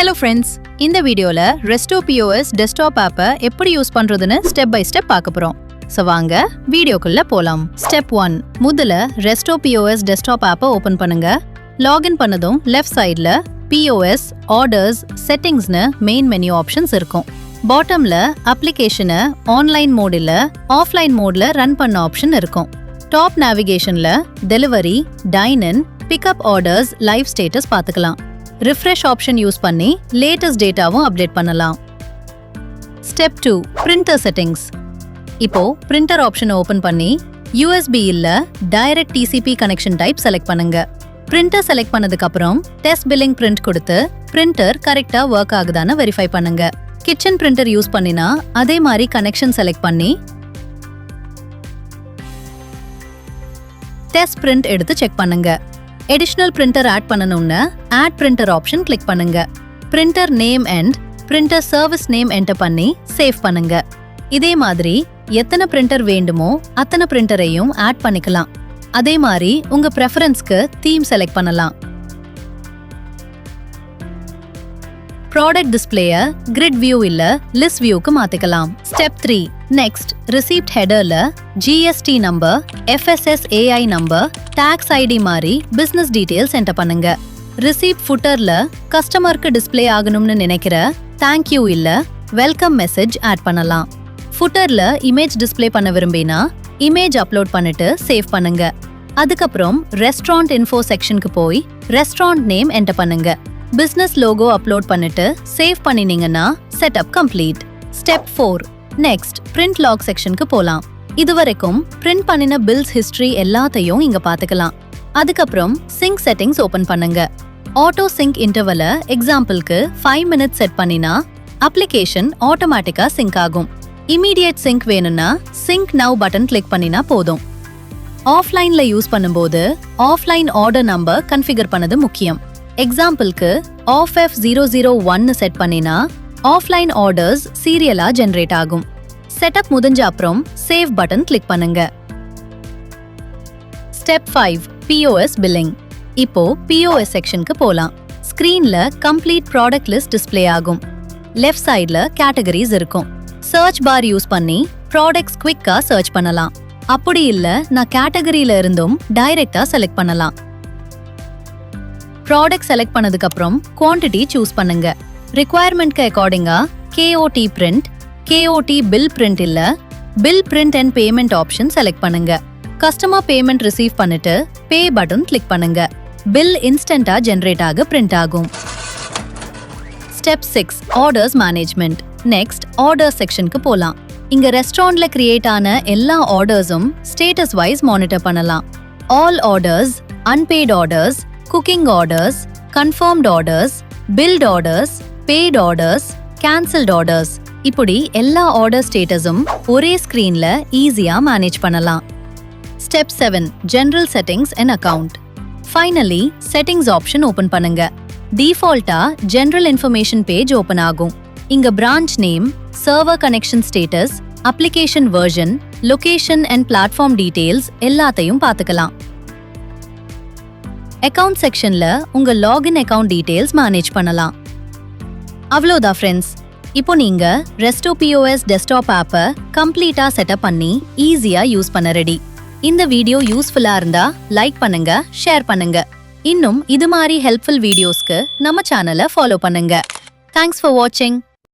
Hello friends, இந்த வீடியோல RestoPOS Desktop app எப்படி யூஸ் பண்றதுன்னு ஸ்டெப் பை ஸ்டெப் பார்க்க போறோம். சோ வாங்க வீடியோக்குள்ள போலாம். ஸ்டெப் 1. முதல்ல RestoPOS Desktop app ஓபன் பண்ணுங்க. லாகின் பண்ணதும் லெஃப்ட் சைடுல POS, Orders, Settingsனு மெயின் மெனு ஆப்ஷன்ஸ் இருக்கும். பாட்டம்ல அப்ளிகேஷனை ஆன்லைன் மோட் இல்ல ஆஃப்லைன் மோட்ல ரன் பண்ண ஆப்ஷன் இருக்கும். டாப் நேவிகேஷன்ல delivery, dine in, pickup orders, live status பார்த்துக்கலாம். ரிஃப்ரெஷ் ஆப்ஷன் யூஸ் பண்ணி லேட்டஸ்ட் டேட்டாவும் அப்டேட் பண்ணலாம். ஸ்டெப் 2. Printer settings. இப்போ பிரிண்டர் ஆப்ஷனை ஓபன் பண்ணி USB இல்ல direct TCP connection type select பண்ணுங்க. பிரிண்டர் செலக்ட் பண்ணதுக்கு அப்புறம் டெஸ்ட் பில்லிங் பிரிண்ட் கொடுத்து பிரிண்டர் கரெக்டா ஒர்க் ஆகுதான்னு வெரிஃபை பண்ணுங்க. கிச்சன் பிரிண்டர் யூஸ் பண்ணினா அதே மாதிரி கனெக்ஷன் செலக்ட் பண்ணி டெஸ்ட் பிரிண்ட் எடுத்து செக் பண்ணுங்க. எடிஷனல் பிரிண்டர் ஆட் பண்ணணும்னு ஆட் பிரிண்டர் ஆப்ஷன் கிளிக் பண்ணுங்க. Printer name and printer service name enter பண்ணி சேவ் பண்ணுங்க. இதே மாதிரி எத்தனை பிரிண்டர் வேண்டுமோ அத்தனை பிரிண்டரையும் ஆட் பண்ணிக்கலாம். அதே மாதிரி உங்க பிரெஃபரன்ஸ்க்கு தீம் செலக்ட் பண்ணலாம். ப்ராடக்ட் டிஸ்ப்ளேய கிரிட் வியூ இல்ல லிஸ்ட் வியூக்கு மாத்திக்கலாம். ஸ்டெப் 3. நெக்ஸ்ட் ரிசீப்ட் ஹெடர்ல GST number, FSSAI number, tax ID மாதிரி பிசினஸ் டீடைல்ஸ் என்டர் பண்ணுங்க. ரிசீப்ட் ஃபுட்டர்ல கஸ்டமருக்கு டிஸ்ப்ளே ஆகணும்னு நினைக்கிற தேங்க்யூ இல்ல வெல்கம் மெசேஜ் ஆட் பண்ணலாம். ஃபுட்டர்ல இமேஜ் டிஸ்ப்ளே பண்ண விரும்பினா இமேஜ் அப்லோட் பண்ணிட்டு சேவ் பண்ணுங்க. அதுக்கப்புறம் ரெஸ்டாரண்ட் இன்ஃபோ செக்ஷனுக்கு போய் ரெஸ்டாரண்ட் நேம் என்டர் பண்ணுங்க. பிசினஸ் லோகோ அப்லோட் பண்ணிட்டு சேவ் பண்ணினீங்கன்னா setup complete. Step 4. Next print log செக்ஷனுக்கு போலாம். இதுவரைக்கும் பிரிண்ட் பண்ணின பில்ஸ் ஹிஸ்டரி எல்லாத்தையும் இங்க பாத்துக்கலாம். அதுக்கப்புறம் சிங்க் செட்டிங்ஸ் ஓபன் பண்ணுங்க. ஆட்டோ சிங்க் இன்டர்வல எக்ஸாம்பிளுக்கு 5 மினிட்ஸ் செட் பண்ணினா அப்ளிகேஷன் ஆட்டோமேட்டிக்கா சிங்க் ஆகும். இமீடியட் சிங்க் வேணும்னா சிங்க் நவ் பட்டன் கிளிக் பண்ணினா போதும். ஆஃப்லைன்ல யூஸ் பண்ணும்போது ஆஃப்லைன் ஆர்டர் நம்பர் கன்ஃபிகர் பண்ணது முக்கியம். எக்ஸாம்பிளுக்கு OFF001 செட் பண்ணினா ஆஃப்லைன் ஆர்டர்ஸ் சீரியலா ஜெனரேட் ஆகும். செட்டப் முடிஞ்ச அப்புறம் சேவ் பட்டன் கிளிக் பண்ணுங்க. ஸ்டெப் 5. POS billing. இப்போ POS செக்ஷனுக்கு போலாம். ஸ்கிரீன்ல கம்ப்ளீட் ப்ராடக்ட் லிஸ்ட் டிஸ்ப்ளே ஆகும். லெஃப்ட் சைடுல கேட்டகரிஸ் இருக்கும். சர்ச் பார் யூஸ் பண்ணி ப்ராடக்ட்ஸ் குவிக்கா சர்ச் பண்ணலாம். அப்படி இல்ல நான் கேட்டகரியில இருந்தும் டைரக்டா செலக்ட் பண்ணலாம். ப்ராடக்ட் செலக்ட் பண்ணதுக்கு அப்புறம் குவாண்டிட்டி சூஸ் பண்ணுங்க. ரிக்வயர்மெண்ட்க்கு அக்கார்டிங்கா KOT print, KOT bill print இல்ல bill print and payment option select பண்ணுங்க. கஸ்டமர் பேமெண்ட் ரிசீவ் பண்ணிட்டு பே பட்டன் கிளிக் பண்ணுங்க. பில் இன்ஸ்டன்டா ஜெனரேட் ஆக பிரிண்ட் ஆகும். Step 6. Orders management. Next order செக்ஷனுக்கு போலாம். இங்க ரெஸ்டாரண்ட்ல கிரியேட் ஆன எல்லா ஆர்டர்ஸும் ஸ்டேட்டஸ் வைஸ் மானிட்டர் பண்ணலாம். All orders, unpaid orders, cooking orders, confirmed orders, billed orders, paid orders, cancelled orders இப்படி எல்லா ஆர்டர் ஸ்டேட்டஸும் ஒரே ஸ்கிரீன்ல ஈஸியா மேனேஜ் பண்ணலாம். Step 7. General settings and account. Finally settings option open பண்ணுங்க. டிஃபால்ட்டா ஜெனரல் இன்ஃபர்மேஷன் பேஜ் ஓபன் ஆகும். இங்க branch name, server connection status, application version, location and platform details எல்லாத்தையும் பார்த்துக்கலாம். அக்கவுண்ட் செக்ஷன்ல உங்க லாகின் அக்கவுண்ட் டீடைல்ஸ் மேனேஜ் பண்ணலாம். அவ்வளோதான் ஃப்ரெண்ட்ஸ். இப்போ நீங்க RestoPOS Desktop app கம்ப்ளீட்டா செட்டப் பண்ணி ஈஸியா யூஸ் பண்ண ரெடி. இந்த வீடியோ யூஸ்ஃபுல்லா இருந்தா லைக் பண்ணுங்க, ஷேர் பண்ணுங்க. இன்னும் இது மாதிரி ஹெல்ப்ஃபுல் வீடியோஸ்க்கு நம்ம சேனலை ஃபாலோ பண்ணுங்க. தேங்க்ஸ் ஃபார் வாட்சிங்.